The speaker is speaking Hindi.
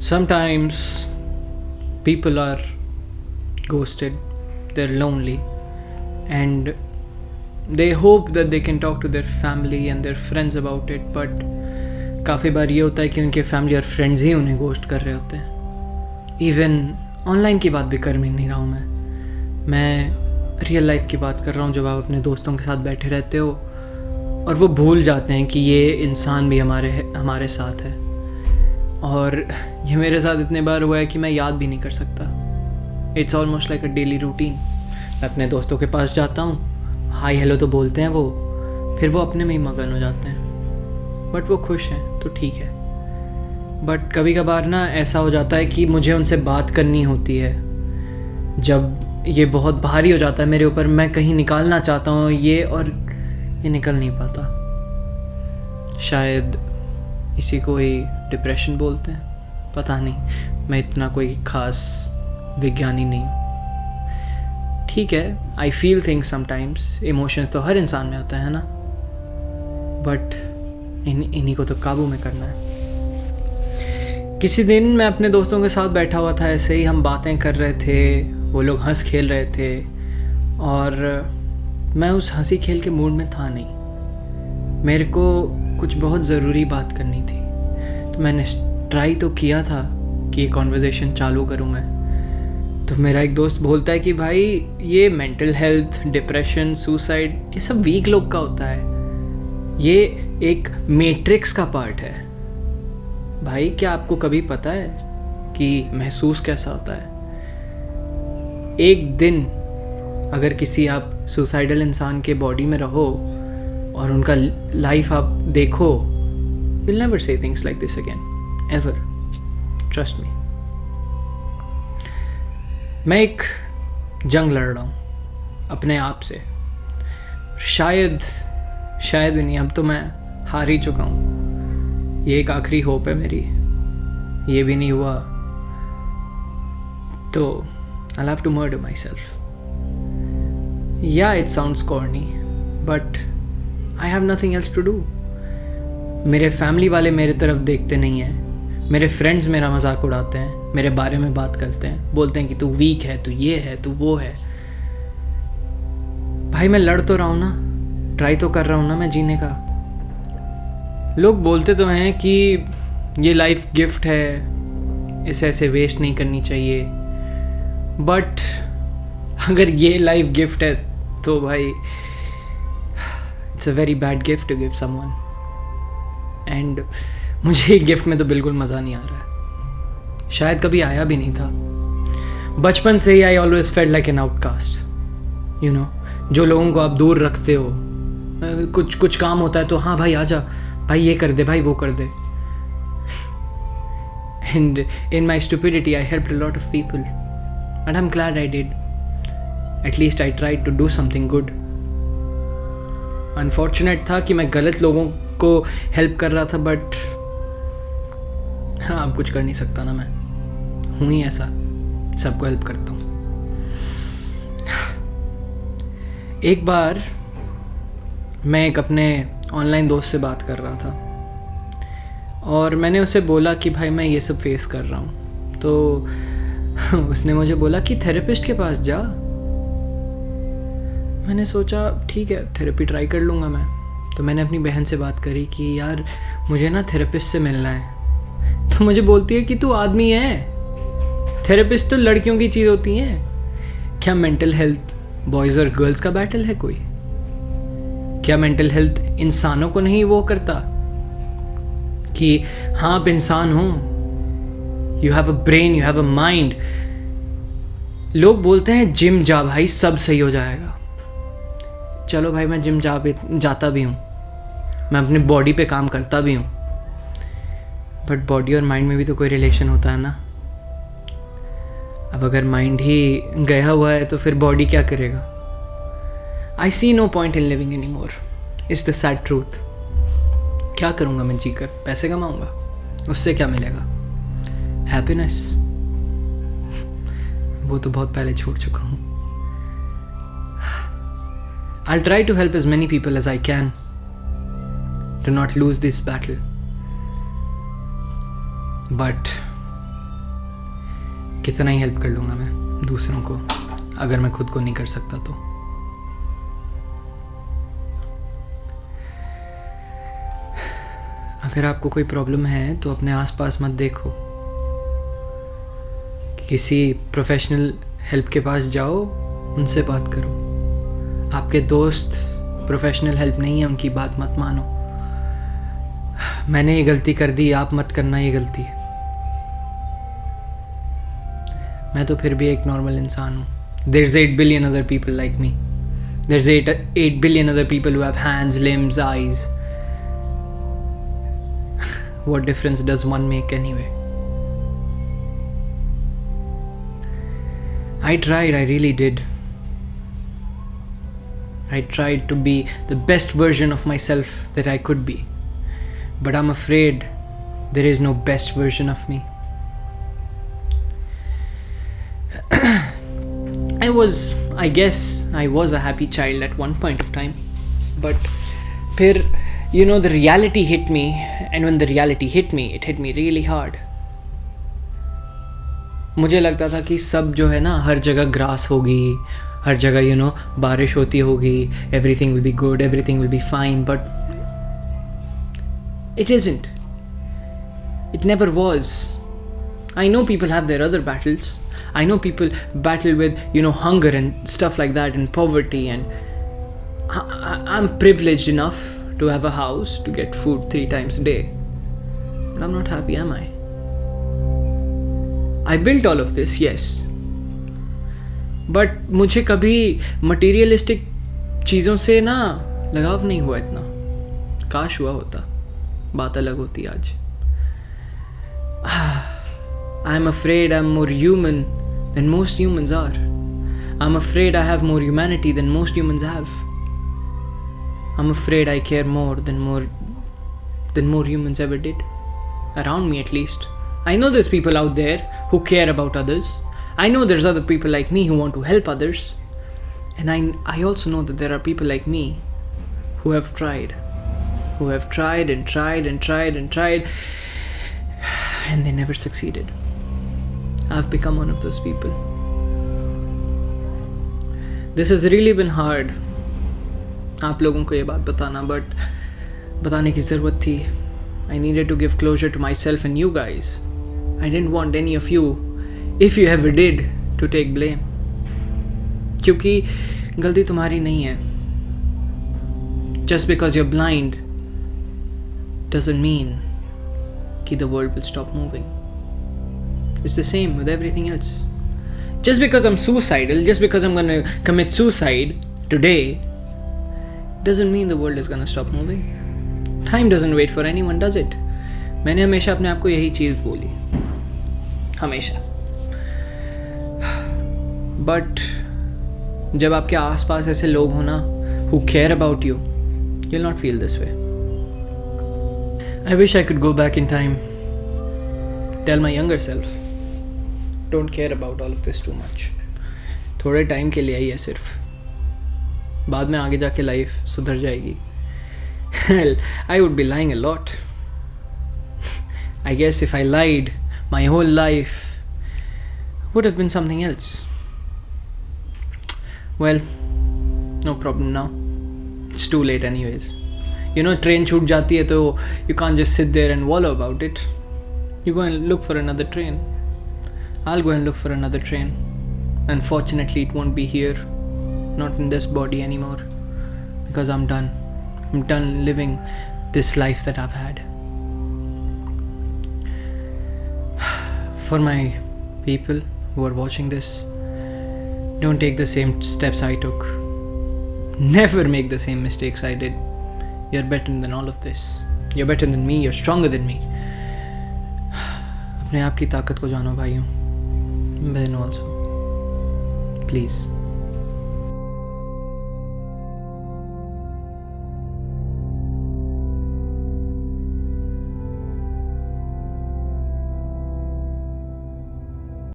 Sometimes people are ghosted, they're lonely, and they hope that they can talk to their family and their friends about it, but काफ़ी बार ये होता है कि उनके फैमिली और फ्रेंड्स ही उन्हें घोस्ट कर रहे होते हैं. इवन ऑनलाइन की बात भी कर नहीं रहा हूँ मैं रियल लाइफ की बात कर रहा हूँ. जब आप अपने दोस्तों के साथ बैठे रहते हो और वो भूल जाते हैं कि ये इंसान भी हमारे साथ है. और ये मेरे साथ इतने बार हुआ है कि मैं याद भी नहीं कर सकता. It's almost like a daily routine. मैं अपने दोस्तों के पास जाता हूँ, हाय हेलो तो बोलते हैं वो, फिर वो अपने में ही मगन हो जाते हैं. बट वो खुश हैं तो ठीक है. बट कभी कभार ना ऐसा हो जाता है कि मुझे उनसे बात करनी होती है. जब ये बहुत भारी हो जाता है मेरे ऊपर, मैं कहीं निकालना चाहता हूँ ये, और ये निकल नहीं पाता. शायद इसी को ही डिप्रेशन बोलते हैं, पता नहीं. मैं इतना कोई ख़ास विज्ञानी नहीं हूँ. ठीक है, I feel things sometimes. Emotions तो हर इंसान में होता है ना, बट इन्हीं को तो काबू में करना है. किसी दिन मैं अपने दोस्तों के साथ बैठा हुआ था, ऐसे ही हम बातें कर रहे थे, वो लोग हंस खेल रहे थे, और मैं उस हंसी खेल के मूड में था नहीं. मेरे को कुछ बहुत ज़रूरी बात करनी थी, तो मैंने ट्राई तो किया था कि ये कॉन्वर्जेशन चालू करूँ मैं. तो मेरा एक दोस्त बोलता है कि भाई ये मेंटल हेल्थ, डिप्रेशन, सुसाइड, ये सब वीक लोग का होता है, ये एक मैट्रिक्स का पार्ट है. भाई क्या आपको कभी पता है कि महसूस कैसा होता है? एक दिन अगर किसी आप सुसाइडल इंसान के बॉडी में रहो और उनका लाइफ आप देखो, you'll never say things like this again, ever. Trust me. मैं एक जंग लड़ रहा हूँ अपने आप से. शायद भी नहीं, अब तो मैं हार ही चुका हूँ. ये एक आखिरी होप है मेरी. ये भी नहीं हुआ तो I'll have to murder myself. Yeah, it sounds corny, but I have nothing else to do. मेरे फैमिली वाले मेरे तरफ देखते नहीं हैं. मेरे फ्रेंड्स मेरा मजाक उड़ाते हैं, मेरे बारे में बात करते हैं, बोलते हैं कि तू वीक है, तू ये है, तू वो है. भाई मैं लड़ तो रहा हूँ ना, ट्राई तो कर रहा हूँ ना मैं जीने का. लोग बोलते तो हैं कि ये लाइफ गिफ्ट है, इसे ऐसे वेस्ट नहीं करनी चाहिए. बट अगर ये लाइफ गिफ्ट है तो भाई it's a very bad gift to give someone. And मुझे गिफ्ट में तो बिल्कुल मज़ा नहीं आ रहा है. शायद कभी आया भी नहीं था. बचपन से ही I always felt like an outcast. You know, जो लोगों को आप दूर रखते हो, कुछ काम होता है तो हाँ भाई आजा, भाई ये कर दे, भाई वो कर दे. And in my stupidity I helped a lot of people, and I'm glad I did. At least I tried to do something good. Unfortunate था कि मैं गलत लोगों को हेल्प कर रहा था, बट हाँ अब कुछ कर नहीं सकता ना. मैं हूँ ही ऐसा, सबको हेल्प करता हूँ. एक बार मैं एक अपने ऑनलाइन दोस्त से बात कर रहा था, और मैंने उसे बोला कि भाई मैं ये सब फेस कर रहा हूँ. तो उसने मुझे बोला कि थेरेपिस्ट के पास जा. मैंने सोचा ठीक है, थेरेपी ट्राई कर लूँगा मैं. तो मैंने अपनी बहन से बात करी कि यार मुझे ना थेरेपिस्ट से मिलना है. तो मुझे बोलती है कि तू आदमी है, थेरेपिस्ट तो लड़कियों की चीज़ होती है. क्या मेंटल हेल्थ बॉयज़ और गर्ल्स का बैटल है कोई? क्या मेंटल हेल्थ इंसानों को नहीं वो करता कि हाँ आप इंसान हो, you have a brain, you have a mind. लोग बोलते हैं जिम जा भाई सब सही हो जाएगा. चलो भाई मैं जिम जाता भी हूँ, मैं अपने बॉडी पे काम करता भी हूँ, बट बॉडी और माइंड में भी तो कोई रिलेशन होता है ना. अब अगर माइंड ही गया हुआ है तो फिर बॉडी क्या करेगा? I see no point in living anymore. It's the sad truth. क्या करूँगा मैं जीकर? पैसे कमाऊँगा, उससे क्या मिलेगा? हैप्पीनेस वो तो बहुत पहले छोड़ चुका हूँ. I'll try to help as many people as I can to not lose this battle. But कितना ही हेल्प कर लूँगा मैं दूसरों को, अगर मैं खुद को नहीं कर सकता तो। अगर आपको कोई प्रॉब्लम है तो अपने आसपास मत देखो, किसी प्रोफेशनल हेल्प के पास जाओ, उनसे बात करो। आपके दोस्त प्रोफेशनल हेल्प नहीं है, उनकी बात मत मानो। मैंने ये गलती कर दी, आप मत करना ये गलती। मैं तो फिर भी एक नॉर्मल इंसान हूँ। There's 8 billion other people like me. There's 8 billion other people who have hands, limbs, eyes. What difference does one make anyway? I tried, I really did. I tried to be the best version of myself that I could be. But I'm afraid there is no best version of me. I guess I was a happy child at one point of time. But फिर, the reality hit me. And when the reality hit me, it hit me really hard. मुझे लगता था कि सब जो है ना, हर जगह ग्रास होगी, हर जगह बारिश होती होगी, everything will be good, everything will be fine, but it isn't. It never was. I know people have their other battles. I know people battle with hunger and stuff like that, and poverty, and I'm privileged enough to have a house to get food 3 times a day, but I'm not happy, am I? I built all of this, yes, but मुझे कभी materialistic चीज़ों से ना लगाव नहीं हुआ इतना। काश हुआ होता, बात अलग होती आज। I'm afraid I'm more human than most humans are. I'm afraid I have more humanity than most humans have. I'm afraid I care more than more humans ever did. Around me, at least. I know there's people out there who care about others. I know there's other people like me who want to help others. And I also know that there are people like me who have tried and tried and tried and tried, and they never succeeded. I've become one of those people. This has really been hard, आप लोगों को ये बात बताना, but बताने की ज़रूरत थी. I needed to give closure to myself and you guys. I didn't want any of you, if you ever did, to take blame. क्योंकि गलती तुम्हारी नहीं है. Just because you're blind doesn't mean कि the world will stop moving. It's the same with everything else. Just because I'm suicidal, just because I'm gonna commit suicide today, doesn't mean the world is gonna stop moving. Time doesn't wait for anyone, does it? मैंने हमेशा अपने आप को यही चीज़ बोली, हमेशा. But जब आपके आसपास ऐसे लोग हो ना, who care about you, you'll not feel this way. I wish I could go back in time, tell my younger self, don't care about all of this too much. थोड़े टाइम के लिए ही है सिर्फ, बाद में आगे जाके लाइफ सुधर जाएगी. Hell, I would be lying a lot. I guess if I lied, my whole life would have been something else. Well, no problem now. It's too late anyways. Train छूट जाती है तो you can't just sit there and wallow about it. You go and look for another train. I'll go and look for another train. Unfortunately, it won't be here. Not in this body anymore. Because I'm done. I'm done living this life that I've had. For my people who are watching this, don't take the same steps I took. Never make the same mistakes I did. You're better than all of this. You're better than me. You're stronger than me. अपने आप की ताकत को जानो भाइयों, बहनों also. Please.